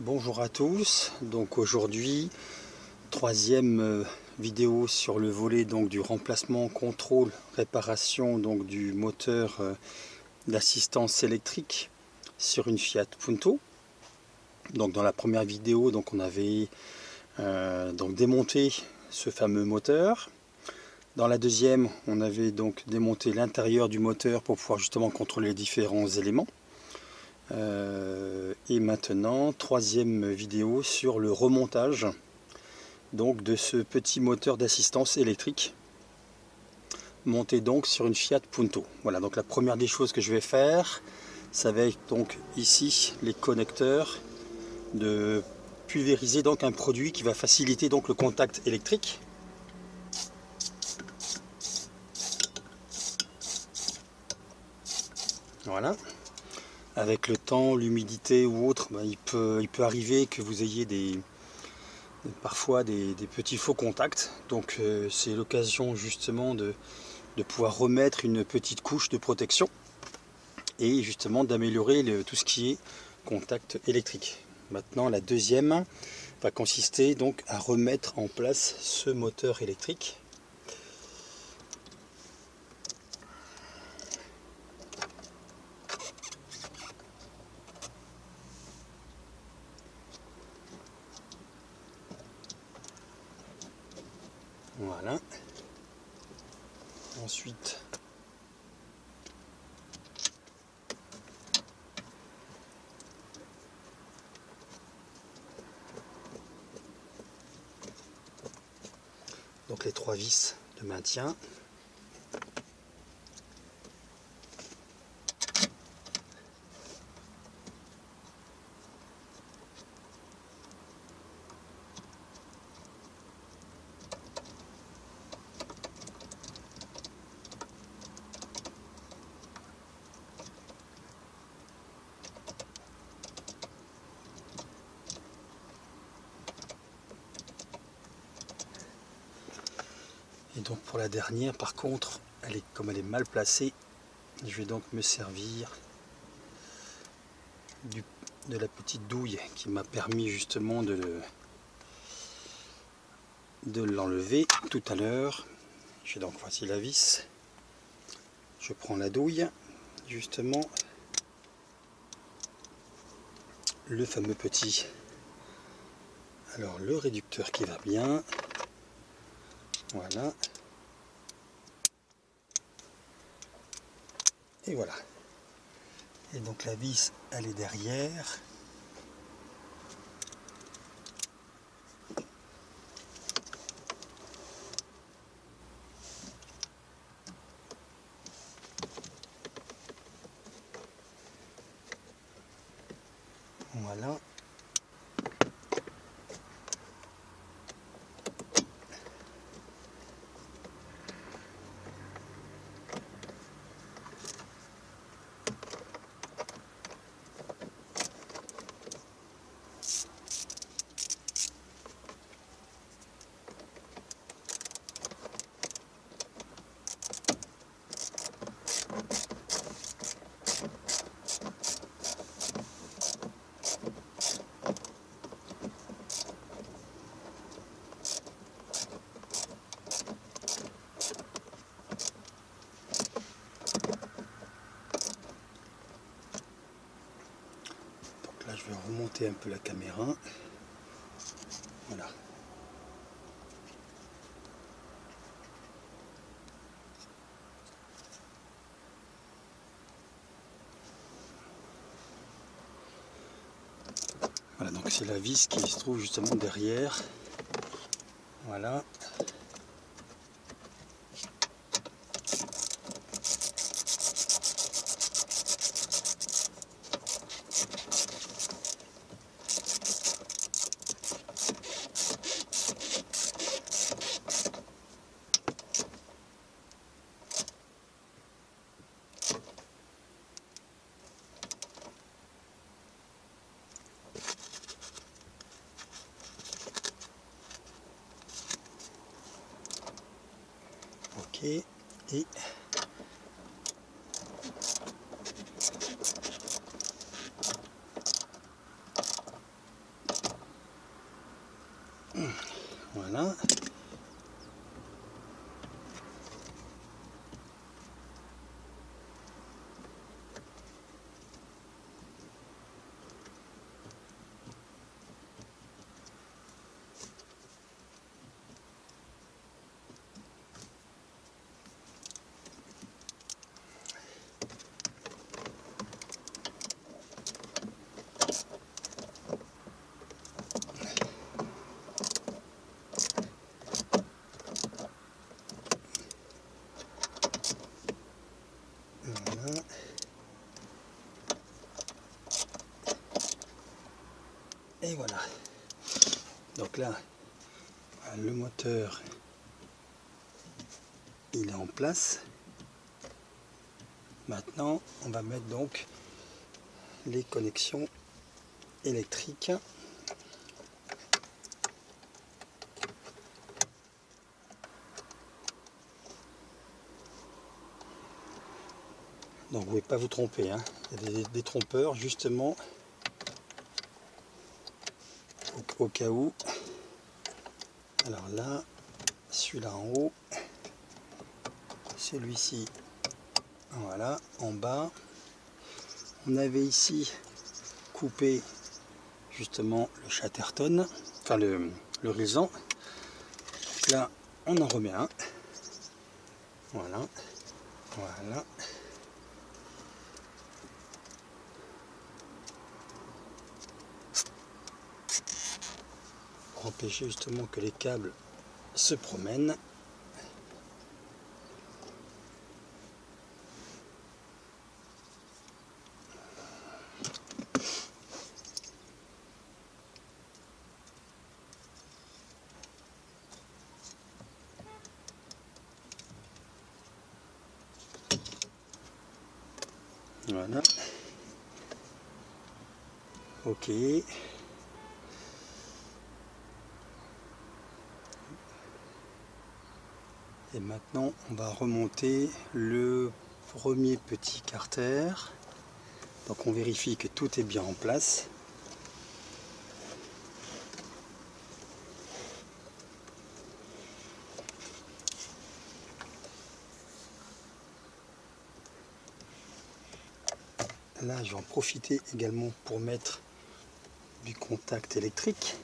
Bonjour à tous, donc aujourd'hui troisième vidéo sur le volet donc du remplacement, contrôle, réparation donc du moteur d'assistance électrique sur une Fiat Punto. Donc dans la première vidéo donc on avait donc démonté ce fameux moteur. Dans la deuxième on avait donc démonté l'intérieur du moteur pour pouvoir justement contrôler les différents éléments. Et maintenant, troisième vidéo sur le remontage donc de ce petit moteur d'assistance électrique monté donc sur une Fiat Punto. Voilà, donc la première des choses que je vais faire, ça va être donc ici les connecteurs, de pulvériser donc un produit qui va faciliter donc le contact électrique. Voilà. Avec le temps, l'humidité ou autre, il peut arriver que vous ayez parfois des petits faux contacts. Donc c'est l'occasion justement de pouvoir remettre une petite couche de protection et justement d'améliorer tout ce qui est contact électrique. Maintenant, la deuxième va consister donc à remettre en place ce moteur électrique. Voilà. Ensuite, donc les trois vis de maintien. Et donc pour la dernière, par contre, comme elle est mal placée, je vais donc me servir de la petite douille qui m'a permis justement de l'enlever tout à l'heure. J'ai donc, voici la vis. Je prends la douille, justement, le fameux petit, alors le réducteur qui va bien. Voilà. Et voilà. Et donc la vis, elle est derrière. Voilà. Là, je vais remonter un peu la caméra. Voilà. Voilà, donc c'est la vis qui se trouve justement derrière. Voilà. Ok. Et Donc là, le moteur, il est en place. Maintenant, on va mettre donc les connexions électriques. Donc vous ne pouvez pas vous tromper, hein. Il y a des trompeurs justement au cas où. Alors là, celui-là en haut, celui-ci, voilà, en bas. On avait ici coupé justement le Chatterton, enfin le Rizan. Là, on en remet un. Voilà, voilà. Pour empêcher justement que les câbles se promènent. Voilà. Ok. Et maintenant, on va remonter le premier petit carter. Donc on vérifie que tout est bien en place. Là, je vais en profiter également pour mettre du contact électrique.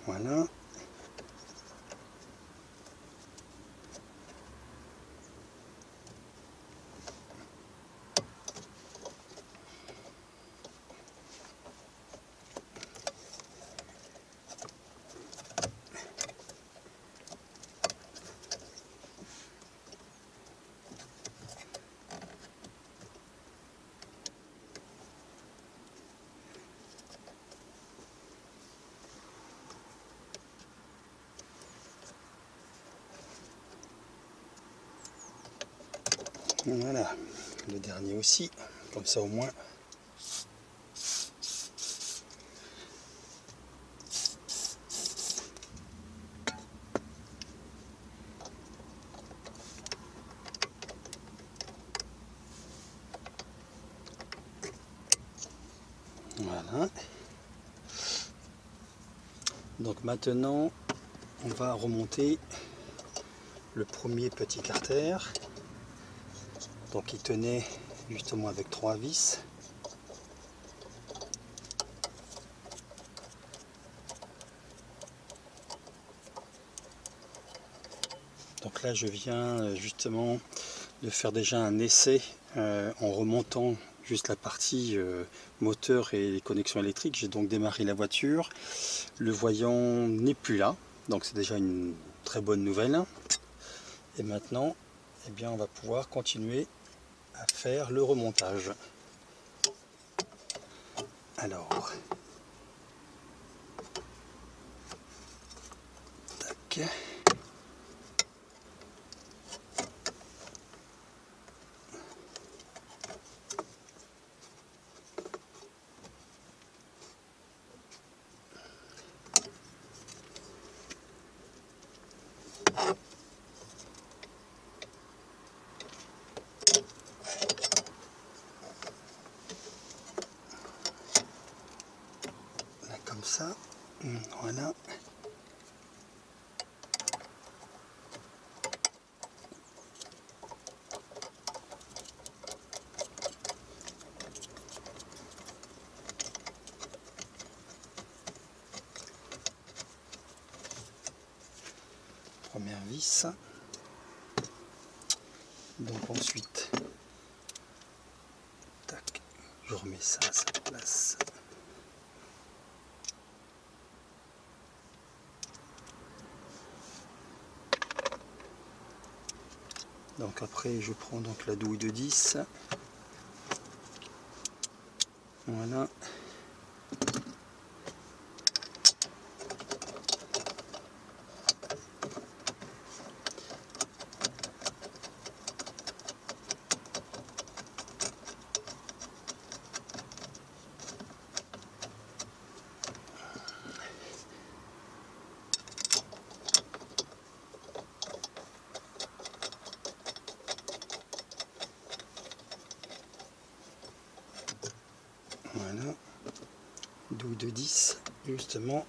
Voilà. Voilà, le dernier aussi, comme ça au moins. Voilà. Donc maintenant, on va remonter le premier petit carter. Donc il tenait justement avec 3 vis. Donc là je viens justement de faire déjà un essai en remontant juste la partie moteur et les connexions électriques. J'ai donc démarré la voiture. Le voyant n'est plus là, donc c'est déjà une très bonne nouvelle. Et maintenant, eh bien, on va pouvoir continuer à faire le remontage. Alors, tac. Là, comme ça, voilà. Première vis. Donc ensuite, tac, je remets ça à sa place. Donc après je prends donc la douille de 10. Voilà. Voilà, douille de 10, justement.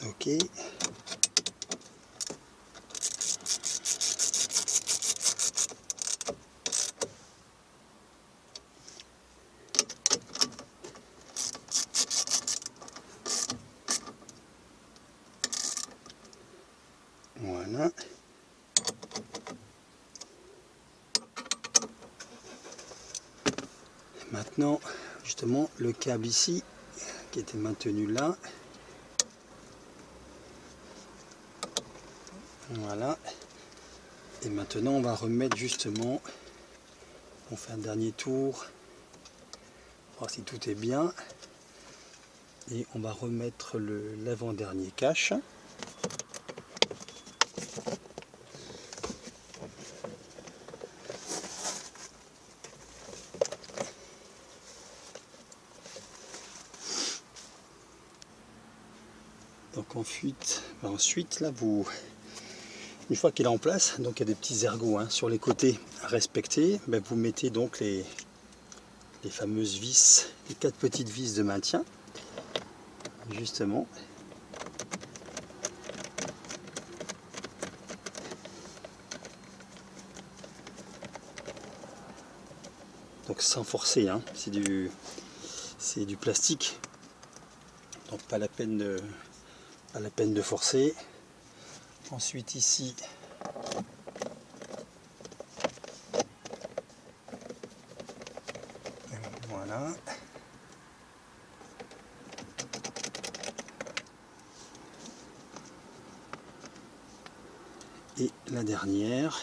Ok. Voilà. Maintenant, justement, le câble ici, qui était maintenu là. Voilà. Et maintenant, on va remettre justement, on fait un dernier tour, voir si tout est bien. Et on va remettre l'avant-dernier cache. Donc ensuite là une fois qu'il est en place, donc il y a des petits ergots sur les côtés à respecter, vous mettez donc les fameuses vis, les 4 petites vis de maintien, justement. Donc sans forcer, c'est du plastique, donc pas la peine de forcer. Ensuite ici, voilà. Et la dernière.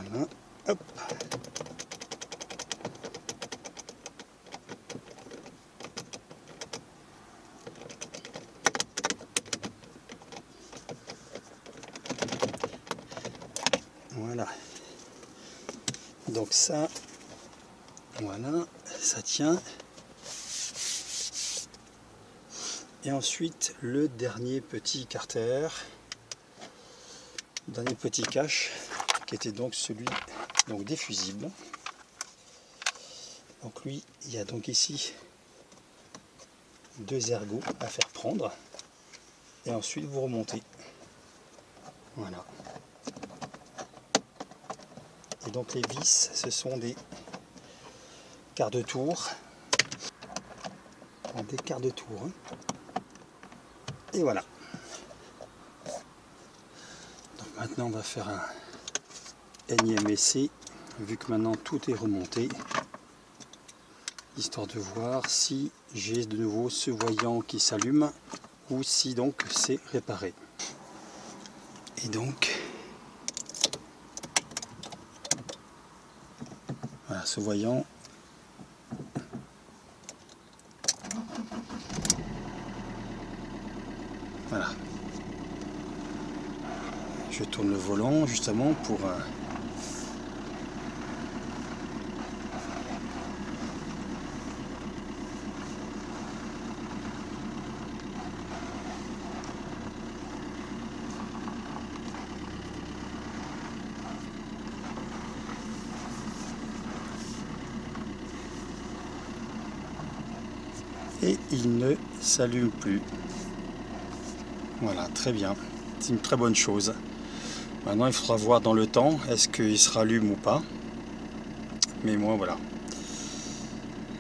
Voilà, hop. Voilà. Donc ça, voilà, ça tient. Et ensuite, le dernier petit carter, dernier petit cache, qui était donc celui des fusibles. Donc lui, il y a donc ici 2 ergots à faire prendre. Et ensuite, vous remontez. Voilà. Et donc les vis, ce sont des quarts de tour. Des quarts de tour. Et voilà. Donc maintenant on va faire un énième essai, vu que maintenant tout est remonté, histoire de voir si j'ai de nouveau ce voyant qui s'allume ou si donc c'est réparé. Et donc voilà, ce voyant voilà. Je tourne le volant justement pour et il ne s'allume plus. Voilà, très bien. C'est une très bonne chose. Maintenant, il faudra voir dans le temps, est-ce qu'il se rallume ou pas. Mais moi, voilà.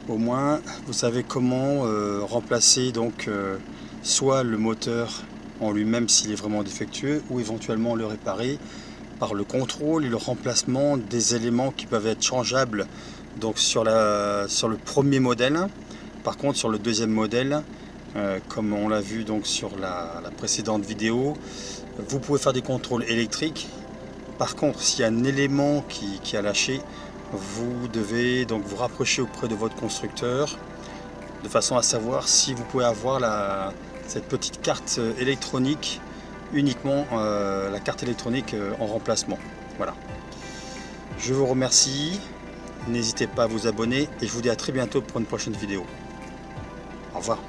Au moins vous savez comment remplacer donc soit le moteur en lui-même s'il est vraiment défectueux, ou éventuellement le réparer par le contrôle et le remplacement des éléments qui peuvent être changeables donc sur le premier modèle. Par contre sur le deuxième modèle, comme on l'a vu donc sur la précédente vidéo, vous pouvez faire des contrôles électriques. Par contre, s'il y a un élément qui a lâché, vous devez donc vous rapprocher auprès de votre constructeur de façon à savoir si vous pouvez avoir cette petite carte électronique, uniquement la carte électronique en remplacement. Voilà. Je vous remercie, n'hésitez pas à vous abonner et je vous dis à très bientôt pour une prochaine vidéo. Au revoir.